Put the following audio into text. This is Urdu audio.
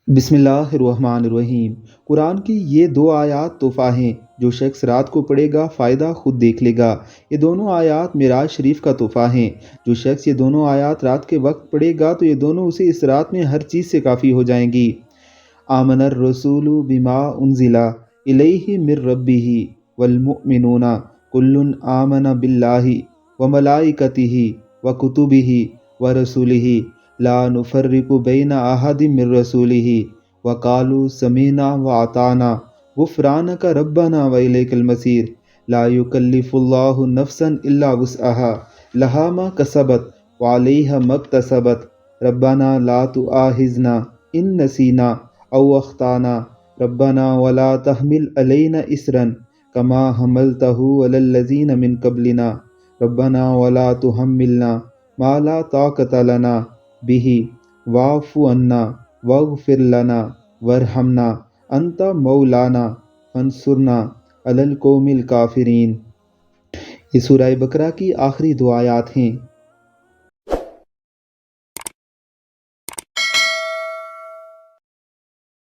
بسم اللہ الرحمن الرحیم۔ قرآن کی یہ دو آیات تحفہ ہیں۔ جو شخص رات کو پڑھے گا فائدہ خود دیکھ لے گا۔ یہ دونوں آیات معراج شریف کا تحفہ ہیں۔ جو شخص یہ دونوں آیات رات کے وقت پڑھے گا تو یہ دونوں اسے اس رات میں ہر چیز سے کافی ہو جائیں گی۔ آمن الرسول بما انزل الیہ من ربہ والمؤمنون کل آمن باللہ وملائکتہ وکتبہ ورسلہ لا نفرق بین احد من رسولہ وقالوا سمعنا واطعنا غفرانک ربنا والیک المصیر لا یکلف اللہ نفسا الا وسعها لها ما کسبت وعلیہا ما اکتسبت ربنا لا تؤاخذنا ان نسینا او اخطانا ربنا ولا تحمل علینا اسرا کما حملتہ علی الذین من قبلنا ربنا ولا تحملنا ما لا طاقت لنا به واعف عنا واغفر لنا وارحمنا انت مولانا فانصرنا علی القوم الکافرین۔ یہ سورہ بقرہ کی آخری دو آیات ہیں۔